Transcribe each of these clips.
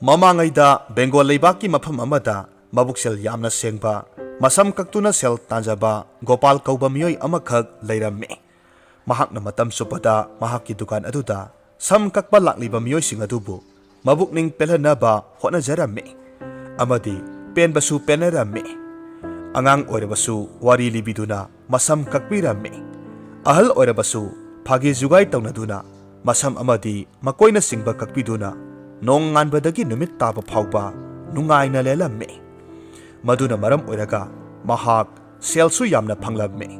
Mamangayda Bengal Laibaki mafam amada mabuksel yamna sengba masam kaktuna sel tanjaba Gopal kauba miyoi amakhak leirame. Mahakna matam supada mahaki dukan aduda sam kakpa lakliba miyoi sing adubu mabukning pelhanaba hotnajarame. Amadi penbasu penarame. Angang oirabasu wari libiduna masam kakpirame. Ahal oirabasu phagi jugai tawnaduna masam amadi makoina singba kakpiduna nong nganbadagi numit taba phawba nungaina lelamme. Maduna maram oiraga mahak selsu yamna phanglamme.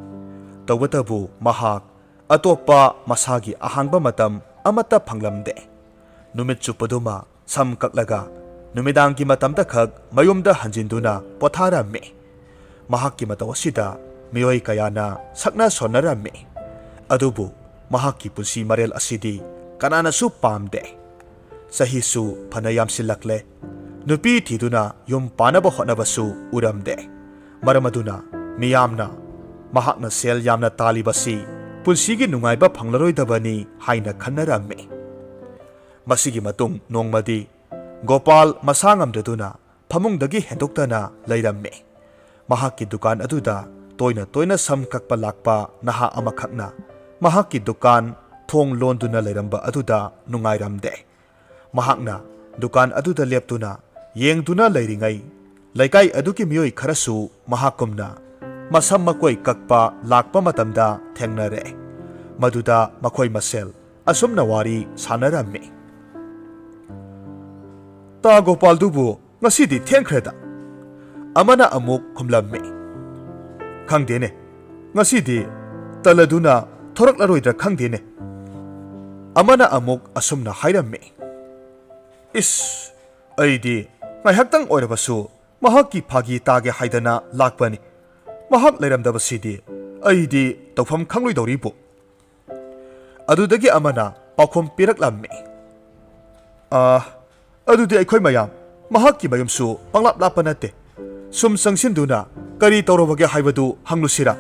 Tawbatabu mahak atopa masagi ahangba matam amata phanglamde. Numit chupaduma sam kaklaga numidangki matamda khak mayumda hanjinduna potharamme. Mahakki matawasida miyoi kayana sakna sonaramme. Adubu mahakki punsi marel asidi kananasu pamde. Sahisu panayam silakle nupi thiduna yum panaba hotnabasu uramde. Maramaduna miyamna mahakna sel yamna talibasi punsigi nungaiba phanglaroidabani haina khannaramme. Masigi matung nongmadi Gopal masangamdaduna phamungdagi hendoktana leiramme. Mahakki dukan aduda toina sam kakpa lakpa naha amakhakna mahakki dukan thong londuna leiramba aduda nungairamde. Mahakna dukan aduda leptuna yengduna leiringai laikai aduki miyoi kharasu mahakumna masam makoi kakpa lakpa matamda thengnare. Maduda makoi masel asumna wari sanaramme. Ta Gopal dubu ngasidi thengkhreda. Amana amuk khumlamme. Khangdene ngasidi taladuna thoraklaroidra khangdene. Amana amuk asumna hairamme. Is aidi ngaihakhtang oirabasu mahakki phagi tage haidana lakpani. Mahak leiramdabasidi aidi tawpham khangloidoribu. Adudagi amana pakhom piraklamme. Adudi aikhoi mayam mahakki mayumsu panglap lapa nate. Sum sangsinduna kari tawrobage haibadu hanglusira.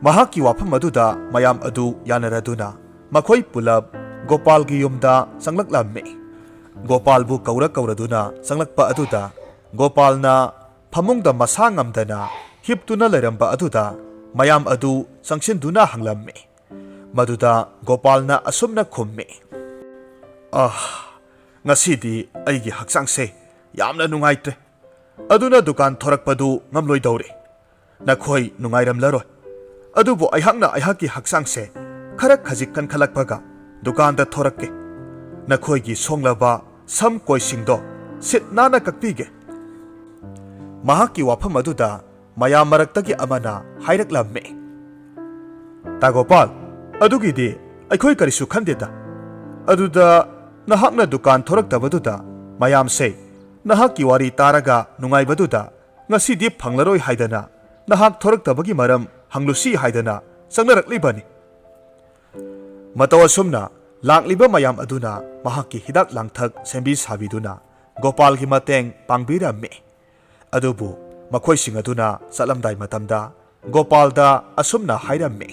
Mahakki wafam aduda mayam adu yanaraduna makhoi pulab Gopalgi yumda sanglaklamme. Gopalbu kauraduna sanglakpa aduda Gopalna phamungda masa ngamdana hiptuna leiramba aduda mayam adu sangsinduna hanglamme. Maduda Gopalna asumna khumme. Ngasidi aigi haksangse yamna nungaitre. Aduna dukan thorakpadu ngamloidore. Nakhoi nungairamlaroi. Adubu aihakna aihakki haksangse khara khajik kankhalakpaga dukanda thorakke. Nakhoigi songlaba sam koisingdo sit nana kakpige. Mahakki wafam aduda mayam maraktagi amana hairaklamme. Ta Gopal adugidi aikhoi karisu khandeda. Aduda nahakna dukan thoraktabaduda mayam se nahakki wari taraga nungaibaduda ngasidi phanglaroi haidana nahak thoraktabagi maram hanglusi haidana sangnaraklibani. Matawasumna lakliba mayam aduna mahakki hidak langthak sembi sabiduna Gopal gi mateng pangbiramme. Adubu makhoi sing aduna salamdai matamda Gopalda asumna hairamme.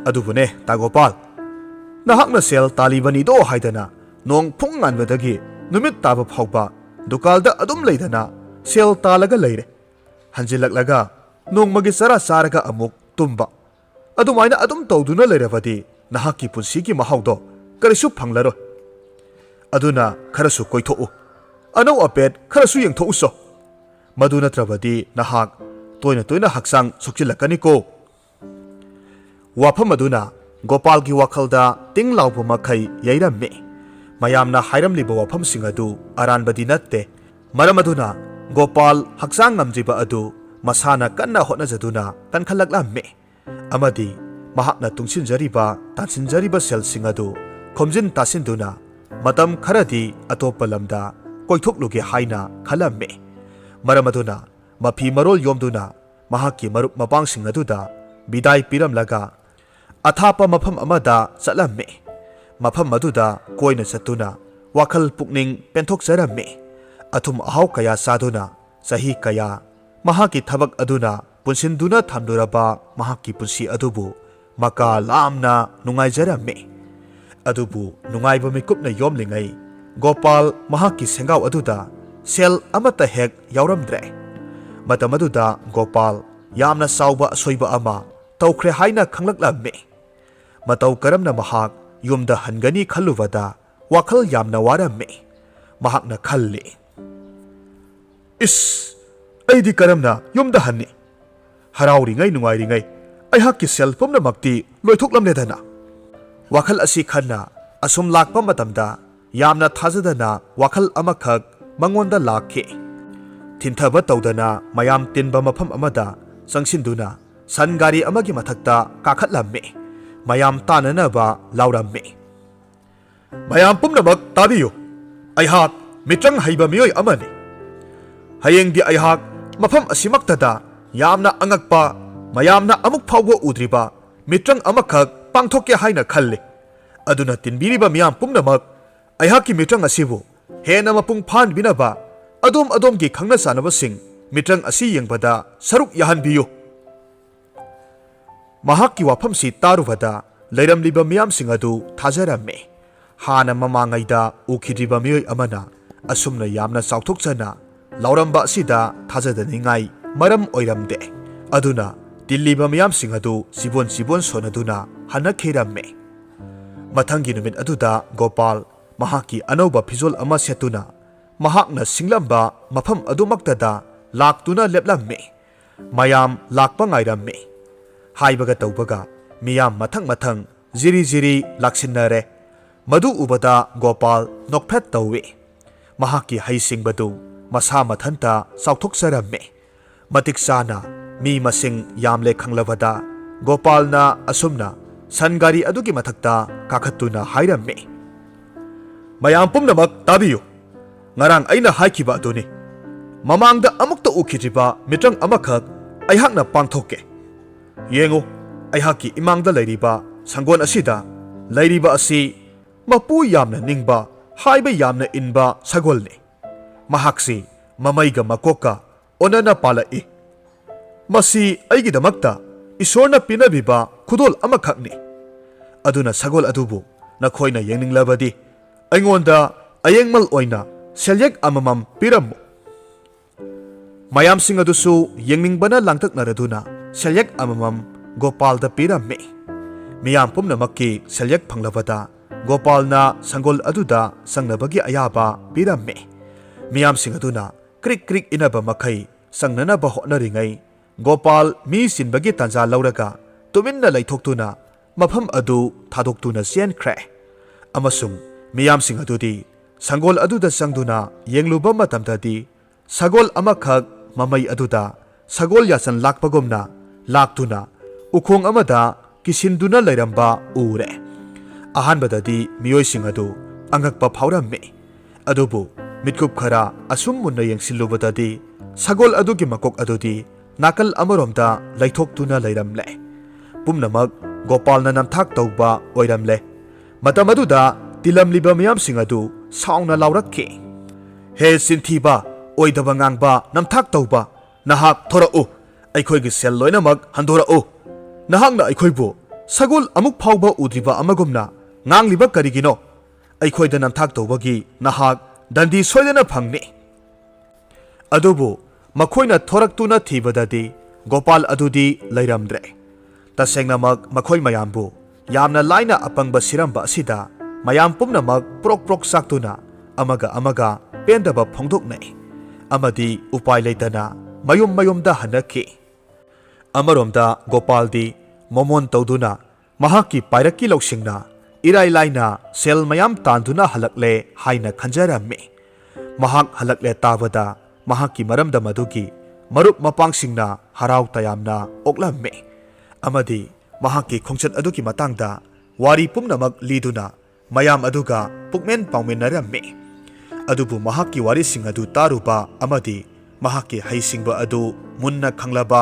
Adubune ta Gopal nahakna sel talibani do haidana nong phunganbadagi numit taba phawba dukalda adum leidana sel talaga leire. Hanjilaklaga nongmagi sara saraga amuk tumba. Adumaina adum tawduna leirabadi nahakki punsigi mahawdo karisu phanglaro. Aduna kharasu koithou anau apet kharasu yengthou so. Maduna trabadi nahak toina haksang sokchilakani ko. Wafam aduna Gopalgi wakhalda tinglawbu makhai yairamme. Mayamna hairamliba wafam singadu aranbadi natte. Maram aduna Gopal haksang ngamjiba adu masana kanna hotnajaduna kankhalaklamme. Amadi mahakna tungsinjariba tansinjariba sel singadu khomjin tasinduna matam kharadi atopa lamda koithokluge haina khalamme. Maramaduna mafi marol yomduna mahakki marup mapang singaduda bidai piramlaga athapa mafam amada chalamme. Mafam maduda koina chatuna wakhal pukning penthokjaramme. Athum ahaw kaya saduna sahi kaya mahakki thabak aduna punsinduna thamduraba mahakki punsi adubu maka lamna nungaijaramme. ꯑꯗꯨꯕꯨ ꯅꯨꯡꯉꯥꯏꯕ ꯃꯤꯀꯨꯞꯅ ꯌꯣꯝꯂꯤꯉꯩ ꯒꯣꯄꯥꯜ ꯃꯍꯥꯛꯀꯤ ꯁꯦꯡꯒꯥꯎ ꯑꯗꯨꯗ ꯁꯦꯜ ꯑꯃꯠꯇ ꯍꯦꯛ ꯌꯥꯎꯔꯝꯗ꯭ꯔꯦ꯫ ꯃꯇꯝ ꯑꯗꯨꯗ ꯒꯣꯄꯥꯜ ꯌꯥꯝꯅ ꯆꯥꯎꯕ ꯑꯁꯣꯏꯕ ꯑꯃ ꯇꯧꯈ꯭ꯔꯦ ꯍꯥꯏꯅ ꯈꯪꯂꯛꯂꯝꯃꯤ꯫ ꯃꯇꯧ ꯀꯔꯝꯅ ꯃꯍꯥꯛ ꯌꯨꯝꯗ ꯍꯟꯒꯅꯤ ꯈꯜꯂꯨꯕꯗ ꯋꯥꯈꯜ ꯌꯥꯝꯅ ꯋꯥꯔꯝꯃꯤ꯫ ꯃꯍꯥꯛꯅ ꯈꯜꯂꯤ, ꯏꯁ, ꯑꯩꯗꯤ ꯀꯔꯝꯅ ꯌꯨꯝꯗ ꯍꯟꯅꯤ? ꯍꯔꯥꯎꯔꯤꯉꯩ ꯅꯨꯡꯉꯥꯏꯔꯤꯉꯩ ꯑꯩꯍꯥꯛꯀꯤ ꯁꯦꯜ ꯄꯨꯝꯅꯃꯛꯇꯤ ꯂꯣꯏꯊꯣꯛꯂꯝꯂꯦꯗꯅ꯫ ꯋꯥꯈꯜ ꯑꯁꯤ ꯈꯟꯅ ꯑꯁꯨꯝ ꯂꯥꯛꯄ ꯃꯇꯝꯗ ꯌꯥꯝꯅ ꯊꯥꯖꯗꯅ ꯋꯥꯈꯜ ꯑꯃꯈꯛ ꯃꯉꯣꯟꯗ ꯂꯥꯛꯈꯤ꯫ ꯊꯤꯟꯊꯕ ꯇꯧꯗꯅ ꯃꯌꯥꯝ ꯇꯤꯟꯕ ꯃꯐꯝ ꯑꯃꯗ ꯆꯪꯁꯤꯟꯗꯨꯅ ꯁꯟ ꯒꯥꯔꯤ ꯑꯃꯒꯤ ꯃꯊꯛꯇ ꯀꯥꯈꯠꯂꯝꯃꯤ꯫ ꯃꯌꯥꯝ ꯇꯥꯅꯅꯕ ꯂꯥꯎꯔꯝꯃꯤ, ꯃꯌꯥꯝ ꯄꯨꯝꯅꯃꯛ ꯇꯥꯕꯤꯌꯨ, ꯑꯩꯍꯥꯛ ꯃꯤꯇ꯭ꯔꯪ ꯍꯩꯕ ꯃꯤꯑꯣꯏ ꯑꯃꯅꯤ꯫ ꯍꯌꯦꯡꯗꯤ ꯑꯩꯍꯥꯛ ꯃꯐꯝ ꯑꯁꯤꯃꯛꯇꯗ ꯌꯥꯝꯅ ꯑꯉꯛꯄ, ꯃꯌꯥꯝꯅ ꯑꯃꯨꯛ ꯐꯥꯎꯕ ꯎꯗ꯭ꯔꯤꯕ ꯃꯤꯇ꯭ꯔꯪ ꯑꯃꯈꯛ ꯄꯥꯡꯊꯣꯛꯀꯦ ꯍꯥꯏꯅ ꯈꯜꯂꯤ꯫ ꯑꯗꯨꯅ ꯇꯤꯟꯕꯤꯔꯤꯕ ꯃꯤꯌꯥꯝ ꯄꯨꯝꯅꯃꯛ ꯑꯩꯍꯥꯛꯀꯤ ꯃꯤꯇ꯭ꯔꯪ ꯑꯁꯤꯕꯨ ꯍꯦꯟꯅ ꯃꯄꯨꯡ ꯐꯥꯍꯟꯕꯤꯅꯕ ꯑꯗꯣꯝꯒꯤ ꯈꯪꯅ ꯆꯥꯟꯅꯕꯁꯤꯡ ꯃꯤꯇ꯭ꯔꯪ ꯑꯁꯤ ꯌꯦꯡꯕꯗ ꯁꯔꯨꯛ ꯌꯥꯍꯟꯕꯤꯌꯨ꯫ ꯃꯍꯥꯛꯀꯤ ꯋꯥꯐꯝꯁꯤ ꯇꯥꯔꯨꯕꯗ ꯂꯩꯔꯝꯂꯤꯕ ꯃꯤꯌꯥꯝꯁꯤꯡ ꯑꯗꯨ ꯊꯥꯖꯔꯝꯃꯤ꯫ ꯍꯥꯟꯅ ꯃꯃꯥꯡꯉꯩꯗ ꯎꯈꯤꯗ꯭ꯔꯤꯕ ꯃꯤꯑꯣꯏ ꯑꯃꯅ ꯑꯁꯨꯝꯅ ꯌꯥꯝꯅ ꯆꯥꯎꯊꯣꯛꯆꯅ ꯂꯥꯎꯔꯝꯕ ꯑꯁꯤꯗ ꯊꯥꯖꯗꯅꯤꯡꯉꯥꯏ ꯃꯔꯝ ꯑꯣꯏꯔꯝꯗꯦ꯫ ꯑꯗꯨꯅ ꯇꯤꯜꯂꯤꯕ ꯃꯤꯌꯥꯝꯁꯤꯡ ꯑꯗꯨ ꯆꯤꯕꯣꯟ ꯁꯣꯟꯅꯗꯨꯅ ꯍꯟꯅꯈꯤꯔꯝꯃꯤ꯫ ꯃꯊꯪꯒꯤ ꯅꯨꯃꯤꯠ ꯑꯗꯨꯗ ꯒꯣꯄꯥꯜ ꯃꯍꯥꯛꯀꯤ ꯑꯅꯧꯕ ꯐꯤꯖꯣꯜ ꯑꯃ ꯁꯦꯠꯇꯨꯅ ꯃꯍꯥꯛꯅ ꯁꯤꯡꯂꯝꯕ ꯃꯐꯝ ꯑꯗꯨꯃꯛꯇꯗ ꯂꯥꯛꯇꯨꯅ ꯂꯦꯞꯂꯝꯃꯤ꯫ ꯃꯌꯥꯝ ꯂꯥꯛꯄ ꯉꯥꯏꯔꯝꯃꯤ꯫ ꯍꯥꯏꯕꯒ ꯇꯧꯕꯒ ꯃꯤꯌꯥꯝ ꯃꯊꯪ ꯖꯤꯔꯤ ꯂꯥꯛꯁꯤꯟꯅꯔꯦ꯫ ꯃꯗꯨ ꯎꯕꯗ ꯒꯣꯄꯥꯜ ꯅꯣꯛꯐꯦꯠ ꯇꯧꯏ꯫ ꯃꯍꯥꯛꯀꯤ ꯍꯩꯁꯤꯡꯕꯗꯨ ꯃꯁꯥ ꯃꯊꯟꯇ ꯆꯥꯎꯊꯣꯛꯆꯔꯝꯃꯤ꯫ ꯃꯇꯤꯛ ꯆꯥꯅ ꯃꯤ ꯃꯁꯤꯡ ꯌꯥꯝꯂꯦ ꯈꯪꯂꯕꯗ ꯒꯣꯄꯥꯜꯅ ꯑꯁꯨꯝꯅ ꯁꯟ ꯒꯥꯔꯤ ꯑꯗꯨꯒꯤ ꯃꯊꯛꯇ ꯀꯥꯈꯠꯇꯨꯅ ꯍꯥꯏꯔꯝꯃꯤ, ꯃꯌꯥꯝ ꯄꯨꯝꯅꯃꯛ ꯇꯥꯕꯤꯌꯨ, ꯉꯔꯥꯡ ꯑꯩꯅ ꯍꯥꯏꯈꯤꯕ ꯑꯗꯨꯅꯤ꯫ ꯃꯃꯥꯡꯗ ꯑꯃꯨꯛꯇ ꯎꯈꯤꯗ꯭ꯔꯤꯕ ꯃꯤꯇ꯭ꯔꯪ ꯑꯃꯈꯛ ꯑꯩꯍꯥꯛꯅ ꯄꯥꯡꯊꯣꯛꯀꯦ꯫ ꯌꯦꯡꯉꯨ, ꯑꯩꯍꯥꯛꯀꯤ ꯏꯃꯥꯡꯗ ꯂꯩꯔꯤꯕ ꯁꯪꯒꯣꯜ ꯑꯁꯤꯗ ꯂꯩꯔꯤꯕ ꯑꯁꯤ ꯃꯄꯨ ꯌꯥꯝꯅ ꯅꯤꯡꯕ, ꯍꯥꯏꯕ ꯌꯥꯝꯅ ꯏꯟꯕ ꯁꯒꯣꯜꯅꯤ꯫ ꯃꯍꯥꯛꯁꯤ ꯃꯃꯩꯒ ꯃꯀꯣꯛꯀ ꯑꯣꯟꯅꯅ ꯄꯥꯜꯂꯛꯏ꯫ ꯃꯁꯤ ꯑꯩꯒꯤꯗꯃꯛꯇ ꯏꯁꯣꯔꯅ ꯄꯤꯅꯕꯤꯕ ꯈꯨꯗꯣꯜ ꯑꯃꯈꯛꯅꯤ꯫ ꯑꯗꯨꯅ ꯁꯒꯣꯜ ꯑꯗꯨꯕꯨ ꯅꯈꯣꯏꯅ ꯌꯦꯡꯅꯤꯡꯂꯕꯗꯤ ꯑꯩꯉꯣꯟꯗ ꯑꯌꯦꯡꯃꯜ ꯑꯣꯏꯅ ꯁꯦꯜꯌꯦꯛ ꯑꯃꯃꯝ ꯄꯤꯔꯝꯃꯨ꯫ ꯃꯌꯥꯝꯁꯤꯡ ꯑꯗꯨꯁꯨ ꯌꯦꯡꯅꯤꯡꯕꯅ ꯂꯥꯡꯇꯛꯅꯔꯗꯨꯅ ꯁꯦꯜꯌꯦꯛ ꯑꯃꯃꯝ ꯒꯣꯄꯥꯜꯗ ꯄꯤꯔꯝꯃꯤ꯫ ꯃꯤꯌꯥꯝ ꯄꯨꯝꯅꯃꯛꯀꯤ ꯁꯦꯜꯌꯦꯛ ꯐꯪꯂꯕꯗ ꯒꯣꯄꯥꯜꯅ ꯁꯪꯒꯣꯜ ꯑꯗꯨꯗ ꯆꯪꯅꯕꯒꯤ ꯑꯌꯥꯕ ꯄꯤꯔꯝꯃꯤ꯫ ꯃꯤꯌꯥꯝꯁꯤꯡ ꯑꯗꯨꯅ ꯀ꯭ꯔꯤꯛ ꯏꯟꯅꯕ ꯃꯈꯩ ꯆꯪꯅꯅꯕ ꯍꯣꯠꯅꯔꯤꯉꯩ ꯒꯣꯄꯥꯜ ꯃꯤ ꯆꯤꯟꯕꯒꯤ ꯇꯥꯟꯖꯥ ꯂꯧꯔꯒ ꯇꯨꯃꯤꯟꯅ ꯂꯩꯊꯣꯛꯇꯨꯅ ꯃꯐꯝ ꯑꯗꯨ ꯊꯥꯗꯣꯛꯇꯨꯅ ꯆꯦꯟꯈ꯭ꯔꯦ꯫ ꯑꯃꯁꯨꯡ ꯃꯤꯌꯥꯝꯁꯤꯡ ꯑꯗꯨꯗꯤ ꯁꯪꯒꯣꯜ ꯑꯗꯨꯗ ꯆꯪꯗꯨꯅ ꯌꯦꯡꯂꯨꯕ ꯃꯇꯝꯗꯗꯤ ꯁꯒꯣꯜ ꯑꯃꯈꯛ ꯃꯃꯩ ꯑꯗꯨꯗ ꯁꯒꯣꯜ ꯌꯥꯆꯟ ꯂꯥꯛꯄꯒꯨꯝꯅ ꯂꯥꯛꯇꯨꯅ ꯎꯈꯣꯡ ꯑꯃꯗ ꯀꯤꯁꯤꯟꯗꯨꯅ ꯂꯩꯔꯝꯕ ꯎꯔꯦ꯫ ꯑꯍꯥꯟꯕꯗꯗꯤ ꯃꯤꯑꯣꯏꯁꯤꯡ ꯑꯗꯨ ꯑꯉꯛꯄ ꯐꯥꯎꯔꯝꯃꯤ꯫ ꯑꯗꯨꯕꯨ ಮಿಟ್ಕುꯞ ಖರ ಅಸುಂ ಮುನ್ನ ಯೆಂಗ್ಸಿಲ್ಲುಬದದಿ ಸಗೋಲ್ ಅದುಗಿ ಮಕೊಕ್ ಅದುದಿ ನಾಕಲ್ ಅಮರೊಂದ ಲೈಥೋಕ್ತುನ ಲೈರಮ್ಲೆ ಪುಮ್ನಮಕ್ ಗೋಪಾಲ್ನ ನಮ್ಥಾಕ್ ತೌಬ ಒಯ್ರಮ್ಲೆ ಮತಮದುದ ತಿಲಮ್ಲಿಬ ಮಿಯಾಮ್ಸಿಂಗ್ ಅದು ಸಾವ್ನ ಲೌರಕ್ಖಿ ಹೇ ಸಿಂಥಿಬ ಒಯ್ದಬ ngang ನಮ್ಥಾಕ್ ತೌಬ ನಹಾಕ್ ಥೊರಉ ಐಖೋಯ್ಗಿ ಸೆಲ್ ಲೋಯ್ನಮಕ್ ಹಂದೋರಉ ನಹಾಕ್ನ ಐಖೋಯ್ಬು ಸಗೋಲ್ ಅಮುಕ್ ಫಾವ್ಬ ಉದ್ರಿಬ ಅಮಗುಮ್ನ ngangliba karigino ಐಖೋಯ್ದ ನಮ್ಥಾಕ್ ತೌಬಗಿ ನಹಾಕ್ ದಂದಿ ಸೋಯ್ದನ ಫಂಗ್ನಿ ಅದುಬು ಮಖೋಯ್ನ ಥೊರಕ್ತುನ ಥೀಬದದಿ ಗೋಪಾಲ್ ಅದುದಿ ಲೈರಮ್ದ್ರೆ ತಸೆಂಗ್ನಮಕ್ ಮಖೋಯ್ ಮಯಾಂಬು ಯಾಮ್ನ ಲಾಯ್ನ ಅಪಂಗ್ಬ ಸಿರಂಬ ಅಸಿದ ಮಯಾಂ ಪುಮ್ನಮಕ್ ಪ್ರೋಕ್ ಪ್ರೋಕ್ ಸಾಕ್ತುನ ಅಮಗ ಪೇಂದಬ ಫೊಂಗ್ದೋಕ್ನೈ ಅಮದಿ ಉಪಾಯ್ ಲೈತನ ಮಯುಮ್ದ ಹನ್ನಕ್ಕಿ ಅಮರೊಂದ ಗೋಪಾಲ್ದಿ ಮೊಮೋನ್ ತೌದುನ ಮಹಾಕಿ ಪೈರಕ್ಕಿ ಲೌಸಿಂಗ್ನ ಇರೈ ಲೈನ ಸೆಲ್ ಮಯಾಂ ತಾಂದುನ ಹಲಕ್ಲೆ ಹಾಯ್ನ ಖಂಜರಮ್ಮಿ ಮಹಾಕ್ ಹಲಕ್ಲೆ ತಾವದ ಮಹಾಕಿ ಮರಂದ ಮದುಗಿ ಮರುಪ್ ಮಪಾಂಗ್ಸಿಂಗ್ನ ಹರಾವ್ ತಯಾಮ್ನ ಒಕ್ಲಮ್ಮಿ ಅಮದಿ ಮಹಾಕಿ ಖೊಂಚತ್ ಅದುಗಿ ಮತಾಂಗ್ದ ವಾರಿ ಪುಮ್ನಮಕ್ ಲೀದುನ ಮಯಾಂ ಅದುಗ ಪುಕ್ಮೆನ್ ಪಾವ್ಮಿನ್ನರಮ್ಮಿ ಅದುಬು ಮಹಾಕಿ ವಾರಿಸಿಂಗ್ ಅದು ತಾರುಬ ಅಮದಿ ಮಹಾಕಿ ಹೈಸಿಂಗ್ಬ ಅದು ಮುನ್ನ ಖಂಗ್ಲಬ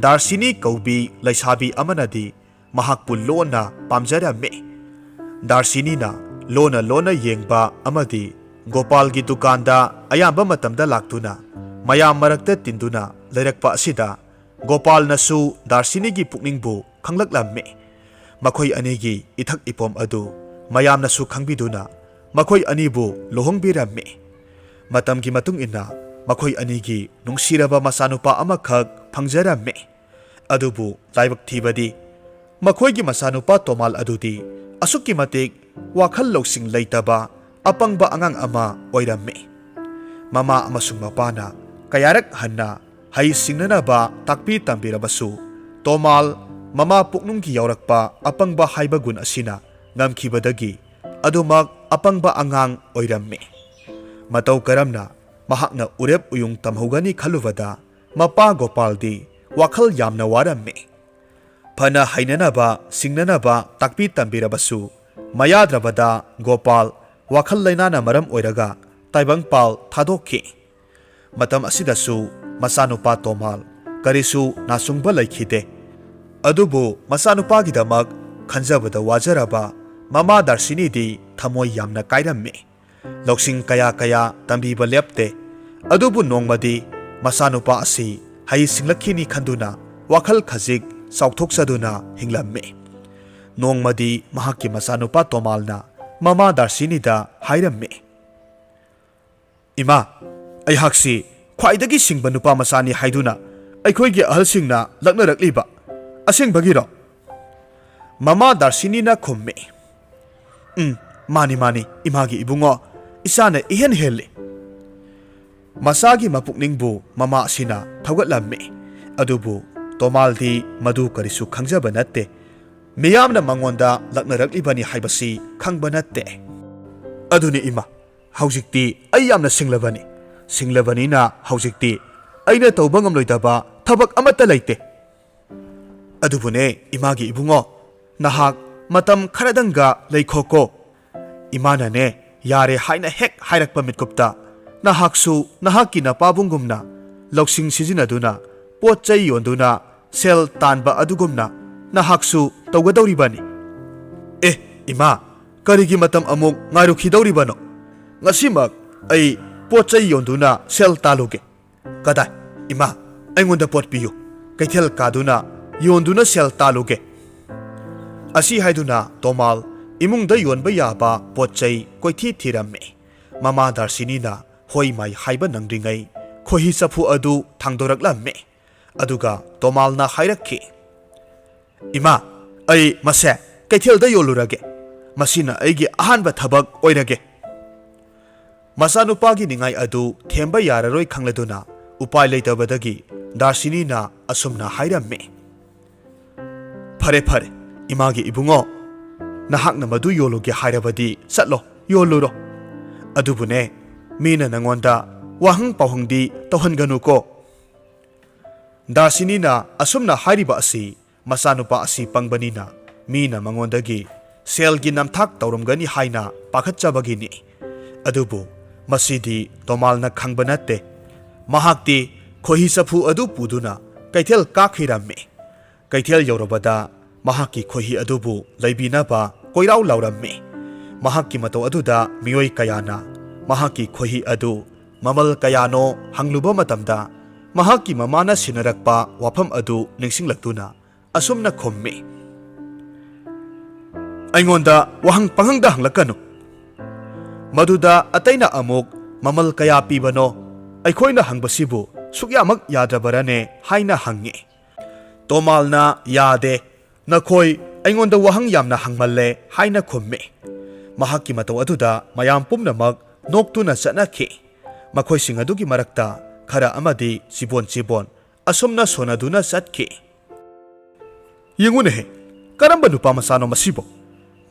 ದಾರ್ಸಿನಿ ಕೌಬಿ ಲೈಸಾಬಿ ಅಮನದಿ ಮಹಾಕ್ಪು ಲೋನ ಪಾಮ್ಜರಮ್ಮಿ ದಾರ್ಸಿನಿನ ಲೋನ ಯೆಂಗ್ಬ ಅಮದಿ ಗೋಪಾಲ್ಗಿ ದುಕಾನ್ದ ಅಯಾಂಬ ಮತಂದ ಲಾಕ್ತುನ ಮಯಾಂ ಮರಕ್ತ ತಿಂದುನ ಲೈರಕ್ಪ ಅಸಿದ ಗೋಪಾಲ್ನಸು ದಾರ್ಸಿನಿಗಿ ಪುಕ್ನಿಂಗ್ಬು ಖಂಗ್ಲಕ್ಲಮ್ಮಿ ಮಖೋಯ್ ಅನಿಗಿ ಇಥಕ್ ಇಪೋಮ್ ಅದು mayamnasu khangbiduna makhoi anibu luhongbirami matamgi matung inna makhoi anigi nungsiraba masanupa amakhak phangjarami adubu laibak thibadi makhoigi masanupa tomal adudi asukki matik wakhal loksing leitaba apangba angang ama oirami mama amasung mapana kayarak hanna hai singnanaba takpi tambirabasu tomal mama puknungki yaurakpa apangba haibagun asina ngamkhibadagi adumak apangba angang oirami matau karamna mahakna urep uyung tamhogani khaluvada mapa Gopaldi wakhal yamna warami phana hainanaba singnanaba takpi tambirabasu mayadrabada Gopal wakhal lainana maram oiraga taibangpal thadokki matam asidasu masanupa tomal karisu nasungba laikhide adubu masanupa gidamak khanjabada wajaraba mama Darshini di thamoi yamna kairammi loksing kaya kaya tambiba lepte adubu nongmadi masanupa asi hai singlakhini khanduna wakhal khajik sauthoksaduna hinglammi nongmadi mahakki masanupa tomalna mama Darshini da hairammi ima aihaksi khwaidagi singba nupa masani haiduna aikhoigi ahalsingna laknarakliba asengbagiro mama Darshini na khummi mani imagi ibungo isana ihen helle masagi mapukningbu mama asina thaugatlammi adubu tomaldi madu karisu khangjaba natte miyamna mangonda laknaraklibani haibasi khangba natte aduni ima haujikti ai yamna singlabani na haujikti aina tawba ngamloidaba thabak amata leite adubune imagi ibungo nahak matam kharadanga leikhoko imana ne yare haina hek hairakpa mitkupta nahaksu nahaki na pabungumna loksing sijinaduna potchai yonduna sel tanba adugumna nahaksu tawgadawribani ima karigi matam amuk ngairukhidawribano ngasimak ai potchai yonduna sel taluge kadai ima aingonda pot piyu kaithel kaduna yonduna sel taluge asi haiduna tomal imungda yonba yaba potchai koithi thiramme mama Darshini na hoi mai haiba nangringai khohi safu adu thangdoraklamme aduga tomal na hairakki ima ai mase kaithelda yolurage masina aigi ahanba thabak oirage masanupagi ningai adu themba yararoi khangladuna upai leitabadagi Darshini na asumna hairamme phare imagi ibungo nahakna madu yologe hairabadi satlo yoluro adubune mina nangonda wahang pahungdi tohanganu ko Darshini na asumna hairiba asi masanupa asi pangbani na mina mangondagi selgi namthak tawramgani haina pakhatchabagini adubu masidi tomalna khangbanate mahakti khohi safu adu puduna kaithel kakhiramme kaithel yorobada mahakki khohi adubu laibinaba koirau lauramme mahakki mato aduda miyoi kayana mahakki khohi adu mamal kayano hangluba matamda mahakki mamana sinarakpa wafam adu ningsinglaktuna asumna khomme aingonda wahang panghangda hanglakanu maduda ataina amuk mamal kaya pibano aikhoina hangbasibu sukyamak yadrabarane haina hangi tomalna yade nakhoi aingonda wahang yamna hangmalle haina khomme mahakki mato aduda mayam pumnamak noktuna chanakhi makhoi sing adugi marakta khara amadi chibon asumna sonaduna chatkhi yengune he karamba nupa masano masibo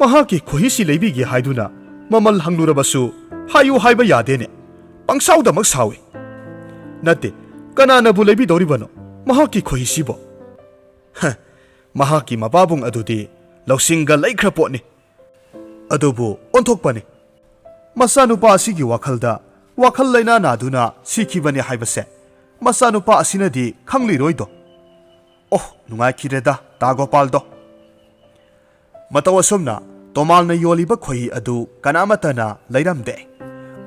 mahakki khohisi leibigi haiduna mamal hanglurabasu hayu haiba yadene pangsauda mak sawi nate kanana bu leibi doribano mahakki khohisibo mahakki mapabung adudi lawsinga laikhra potni adubu onthokpani masanupa asigi wakhal laina naduna sikhibani haibase masanupa asinadi khangli-roido nungai khireda ta Gopaldo matawasomna tomalna yoliba khohi adu kanamatana leiramde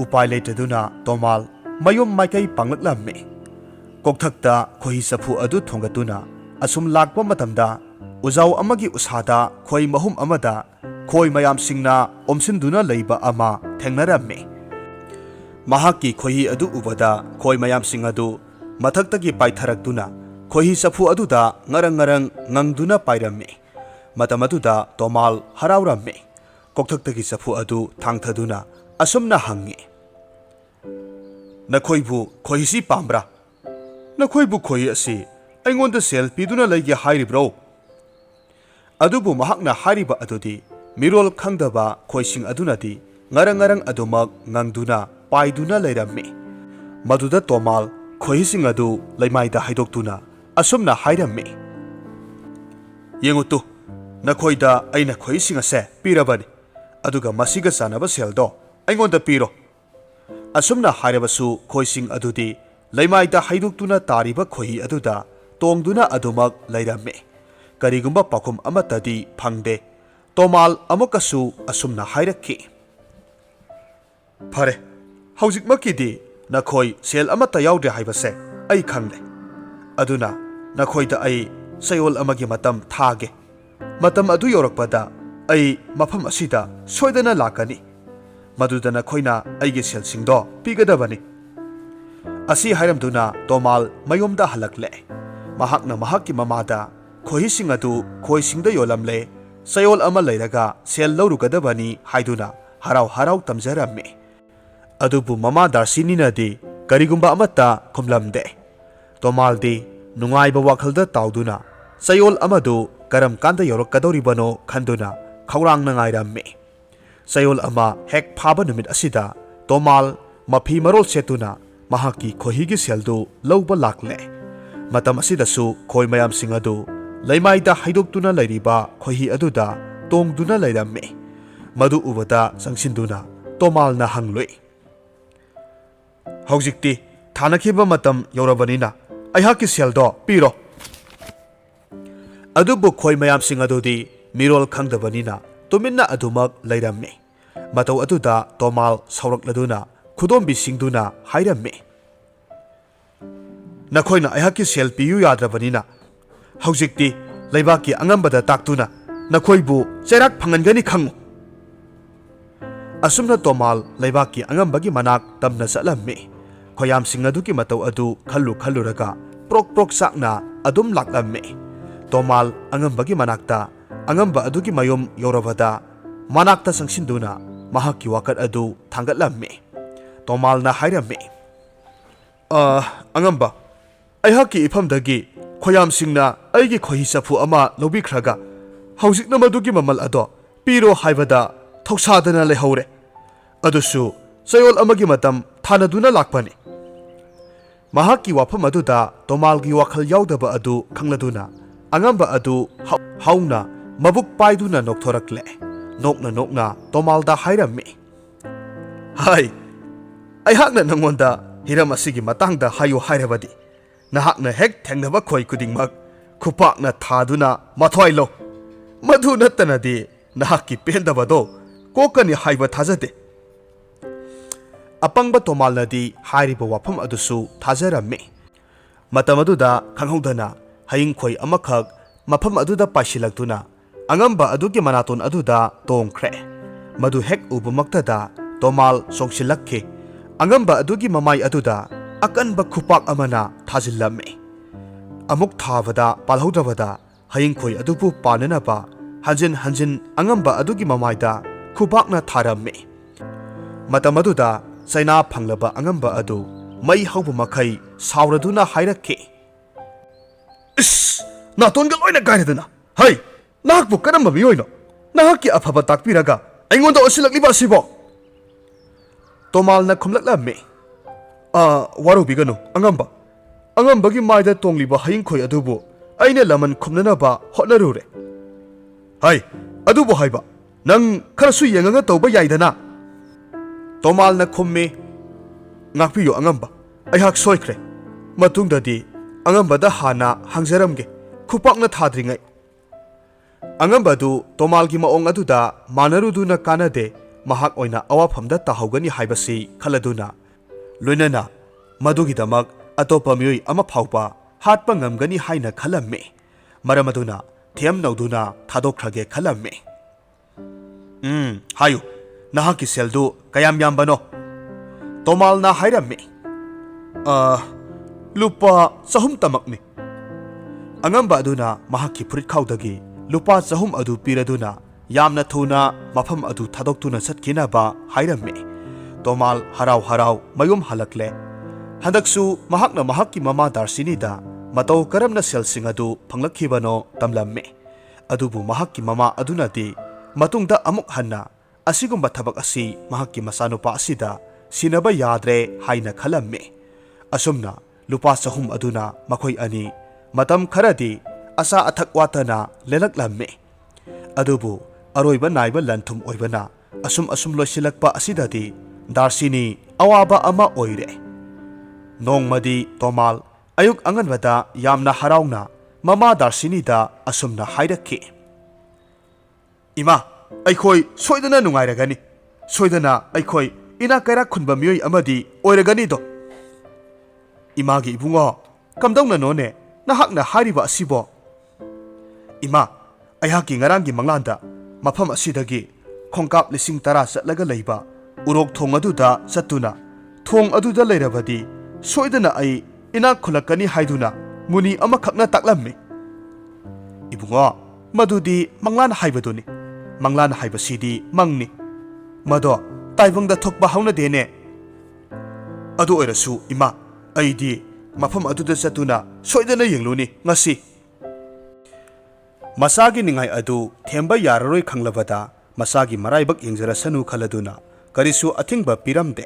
upai leitaduna tomal mayum maikai panglaklamme kokthakta khohi safu adu thongatuna asum lakpa matamda ujau amagi usada khoi mahum amada khoi mayam singna omsinduna leiba ama thengnarame mahakki khohi adu ubada khoi mayam sing adu mathaktagi paitharakduna khohi safu aduda ngarang ngarang ngangduna pairame matam aduda tomal haraurame kokthakdagi safu adu thangthaduna asumna hangi nakhoibu khohi si pambra nakhoibu khohi asi aingonda sel piduna leige hairibro adubu mahakna hariba adudi mirol khangdaba khoising adunadi ngarang ngarang adumak ngangduna paiduna leirame maduda tomal khoising adu leimaida haidoktuna asumna hairame yengutu nakhoida aina khoising ase pirabani aduga masiga sanaba seldo aingonda piro asumna hairabasu khoising adudi leimaida haidoktuna tariba khohi aduda tongduna adumak leirame karigumba pakhum amatadi phangde tomal amukasu asumna hairakhi phare hojik makidi nakhoi sel amata yaude haibase ai khangle aduna nakhoida ai sayol amagi matam thage matam adu yorakpada ai mafam asida soidana lakani maduda nakhoina aige sel singdo pigadabani asi hairamduna tomal mayomda halakle mahakna mahakki mamada khohising adu khoisingda yolamle sayol ama leiraga sel laurugadabani haiduna harau harau tamjarame adubu mama darsini nadi karigumba amata khumlamde tomaldi nungaiba wakhalda tauduna sayol amadu karam kanda yorakadoribano khanduna khawrang na ngairamme sayol ama hek phaba numit asida tomal mafi marol setuna mahaki khohigi seldu lauba lakle matam asidasu khoi mayam singadu leimaida haidoktuna leiriba khohi aduda tongduna leiramme madu ubada sangsinduna tomal na hangloi hojikti thanakhiba matam yorabanina aihaki seldo piro adubu khoi mayam sing adudi mirol khangdabanina tuminna adumak leiramme matau aduda tomal saurakladuna khudombi singduna hairamme nakhoina aihaki sel piyu yadrabanina hojikti leibaki angambada taktuna nakhoibu cherak phangangani khangu asumna tomal leibaki angambagi manak tamna salamme khoyam singaduki matau adu khallu khalluraga prok prok sakna adum laklamme tomal angambagi manakta angamba aduki mayom yorabada manakta sangsinduna mahaki wakat adu thangatlamme tomal na hairamme angamba aihaki ifamdagi khoyam singna aigi khohi safu ama lobikhraga hojikna madugi mamal ado piro haibada thoksadana lehore adusu sayol amagi matam thanaduna lakpani mahaki wafam aduda tomalgi wakhal yaudaba adu khangladuna angamba adu hauna mabuk paiduna nokthorakle nokna tomalda hairamme hai aihakna nangonda hiram asigi matangda hayo hairabadi nahakna hek thengnaba khoi kudingmak khupakna thaduna mathoi lo madhu nattanadi nahakki pendabado kokani haiba thajade apangba tomalnadi hairiba wafam adusu thajaramme matam aduda khanghodana haing khoi amakhak mafam aduda paisilaktuna angamba adugi manaton aduda tongkhre madu hek ubumaktada tomal songsilakhe angamba adugi mamai aduda akanba khupak amana thajillame amuk thabada palhodabada haing khoi adubu pananaba hanjin angamba adugi mamaida khupakna tharamme matam aduda saina phanglaba angamba adu mai haubu makhai sauraduna hairakhe is natonga loina gairaduna hai nakbu karamba miyoino nahaki afaba takpiraga aingonda osilakliba sibo tomalna khumlaklamme waru biganu angambagi maida tongliba haing khoi adubu aine laman khumnanaba hotnarure hai adubu haiba nang kharasu yenganga toba yaidana tomalna khumme ngakpiyo angamba aihak soikre matungdadi angambada hana hangjaramge khupakna thadringai angambadu tomalgi maong aduda manaruduna kanade mahak oina awafamda tahogani haibasi khaladuna loinana madugidamak atopa miyoi ama phaupa hatpa ngamgani haina khalamme maramaduna thiam nauduna thadokhrage khalamme Hayu, nahaki seldu kayam yambano. Tomal na hairami. Lupa sahum tamakni. Angamba aduna mahaki purit kaudagi, lupa sahum adu piraduna, yamna thuna mafam adu thadok tuna satkina ba hairami. Tomal harau mayum halakle. Handaksu mahakna mahaki mama darsinida, matau karamna sel singadu panglakhibano tamlamme. Adubu mahaki mama adunati, matungda amuk hanna, asigumba thabak asi mahaki masanupa asida, sinaba yadre haina khalamme. Asumna, lupa sahum aduna makoy ani, matam kharadi, asa athak watana lelaklamme. Adubu, aroiba naiba lanthum oibana, asum loisilakpa asidadi, darsini awaba ama oire. Nongmadi Tomal, ayuk anganwada yamna harauna, mama darsinida asumna hairaki. Ima, aikoi soidana nungairagani. Soidana aikoi ina kaira khunba miyoi amadi oiragani do. Imagi ibungo, kamdongna none, nahakna hariba asibo. Ima, ayhaki ngarangi manglanda, mafam asidagi, khongkap lising tara satlaga leiba, urok thong aduda satuna, thong aduda leirabadi, soidana ay ina khulakani haiduna, muni amakhakna taklammi. Ibungo, madudi manglan haibaduni, manglan haibasidi mangni. Mado, taibangda thokba hauna dene. Adu oirasu ima, aidi mafam aduda satuna, soidana yengluni ngasi. Masagi ningai adu themba yararoi khanglabada, masagi maraibak yengjarasanu khaladuna, karisu athingba piramde.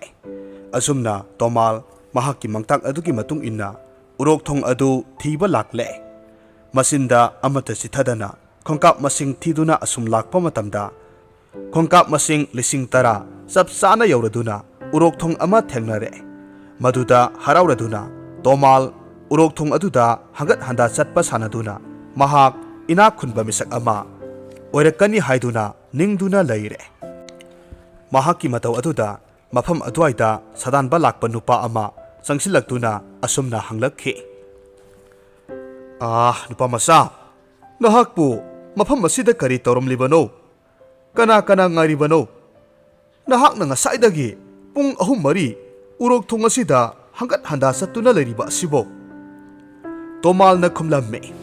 Asumna Tomal mahaki mangtak adugi matung inna, urok thong adu thiba lakle. Masinda amata sithadana, khongkap masing thiduna asum lakpa matamda, khongkap masing lising tara, sab sana yauraduna, urok thong ama thengnare. Maduda harauraduna, Tomal urok thong aduda hangat handa satpa sanaduna, mahak ina khunba misak ama, oirakani haiduna ningduna leire. Mahaki matau aduda, mafam aduaida sadanba lakpa nupa ama, sangsilaktuna asumna hanglakhi. Nupa masa, nahakpu mafam masida kari toromlibano, kana ngaribano. Nahak na ngasaidagi, pung ahum mari, urok thong asida hangat handa satuna leiriba asibo. Tomal na kumlamme.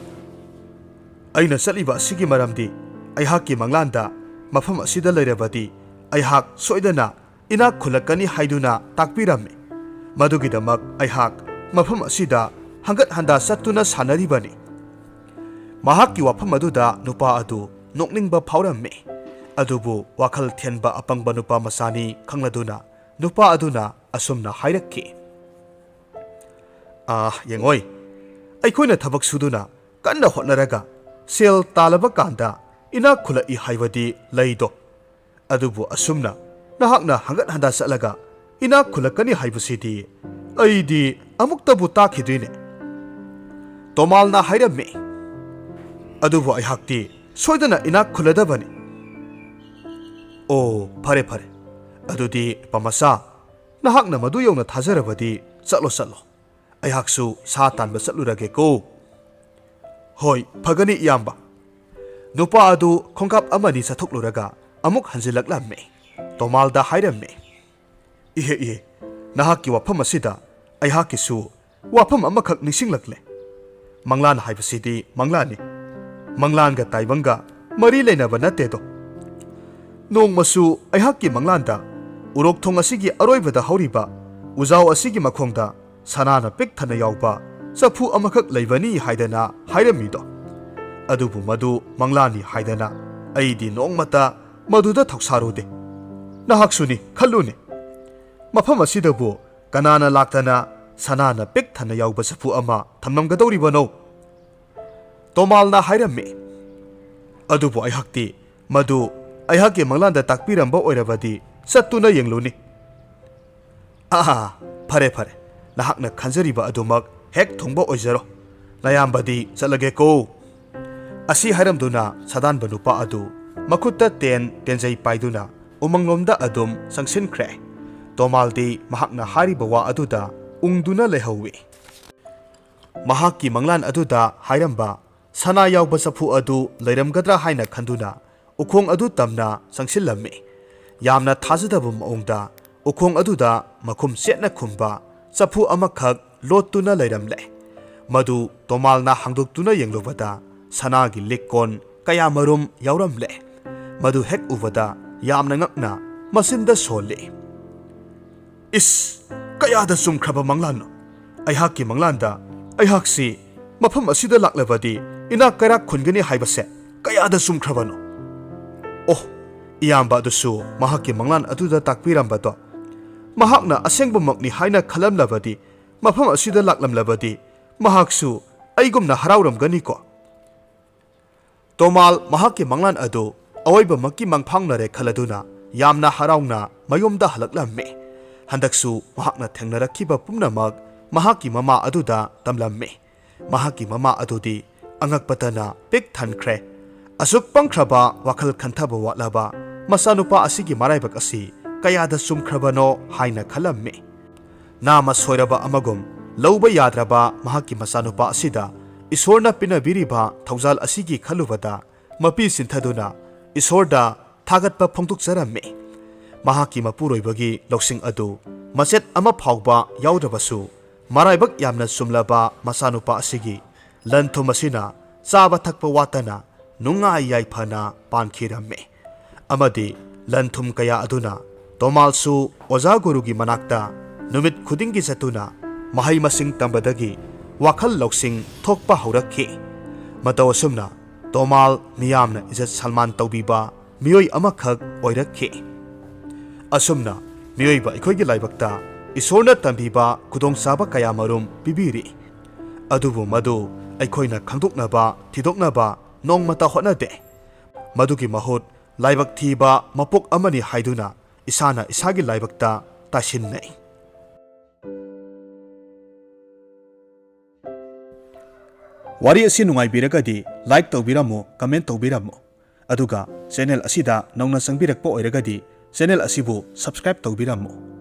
Aina saliba asigi maramdi, ayhaki manglanda, mafam asida leirabadi, ayhak soidana ina khulakani haiduna takpiramme. Madugidamak ayhak mafam asida hangat handa satuna sanaribani. Mahaki wafam aduda nupa adu nokningba phawramme. Adubu wakhal thianba apangba nupa masani khangladuna, nupa aduna asumna hairaki. Yengoi, aikoina thabak suduna kanna hotnaraga sel talaba kanda ina khulai haibadi leido. Adubu asumna nahakna hangat handa satlaga ina khulakani haibasidi aidi amuktabu takhidrine. Tomalna hairamme. Adubu ayhakti soidana ina khuladabani. Phare adudi pamasa nahakna madu yawna thazarabadi satlo ayhaksu sa tanba satlurage ko. Hoi phagani yamba. Nupa adu khongkap amani sathokluraga amuk hanjilaklamme. Tomalda hairamme. Ihe nahaki wafam asida ayhakisu wafam amakhak nisinglaklе. Manglan haibasidi manglani. Manglanga taibanga mari leinaba natedo. Nongmasu ayhaki manglanda urok thong asigi aroibada hauriba ujaw asigi makhongda sanana pik thana yawba safu amakhak leibani haidana hairamido. Adubu madu manglani haidana aidi nongmata maduda thoksarude. Nahaksuni khalluni. Mafam asidabu kanana laktana sanana pik thana yawba safu ama thamnamgadoribano. Tomalna hairamme. Adubu ayhakti madu ayhaki manglanda takpiramba oirabadi satuna yengluni. Phare nahakna khanjariba adumak hek thongba oijaro. Nayambadi chatlage ko. Asi hairamduna sadanba nupa adu makutta tenjai paiduna umanglomda adum sangsinkhre. Tomaldi mahakna hariba wa aduda ungduna lehawi. Mahaki manglan aduda hairamba sana yawba safu adu leiramgadra haina khanduna ukhong adu tamna sangsillamme yamna thajadaba maungda ukhong aduda makhum setna khumba chapu amakhak lottuna leiramle madu tomalna hangduktuna yenglobada sanagi likkon kaya marum yauramle madu hek ubada yamna ngakna masinda solle is kayada sumkhraba manglano aihaki manglanda aihaksi mafam asida laklabadi ina kara khungani haibase kayada sumkhrabano oh iyamba adusu mahaki manglan aduda takpirambado mahakna asengbamakni haina khalamlabadi mafam asida laklamlabadi mahaksu aigumna harauramgani ko tomal mahaki manglan adu awoiba makki mangphangnare khaladuna yamna harauna mayomda halaklamme handaksu mahakna thengnarakhiba pumnamak mahaki mama aduda tamlamme mahaki mama adudi angakpatana pik thankre asuk pangkhraba wakhal khantaba watlaba masanupa asigi maraibak asi kayada sumkhrabano haina khalamme nama soiraba amagum lauba yadraba mahaki masanupa asida isorna pinabiriba thaujal asigi khalubada mapi sinthaduna isorda thagatpa phongtuk jaramme mahaki mapuroibagi loksing adu machet ama phawba yaudrabasu maraibak yamna sumlaba masanupa asigi lanthum asina chaba thakpa watana nungai yaifana pankhiramme amadi lanthum kaya aduna tomalsu oja gurugi manakta numit khudingi satuna mahai masing tambadagi wakhal loksing thokpa haurakhi matawasumna tomal miyamna izat salman tawbiba miyoi amakhak oirakhi asumna miyoi ba ikhoigi laibakta isorna tambiba kudong saba kaya marum bibiri adubu madu aikhoina khangdoknaba thidoknaba nongmata hotnade madugi mahut laibak thiba mapok amani haiduna isana isagi laibakta tasinnai wari asi nungai biragadi like tawbiramo comment tawbiramo aduga channel asida nongna sangbirakpa oiragadi channel asibu subscribe tawbiramo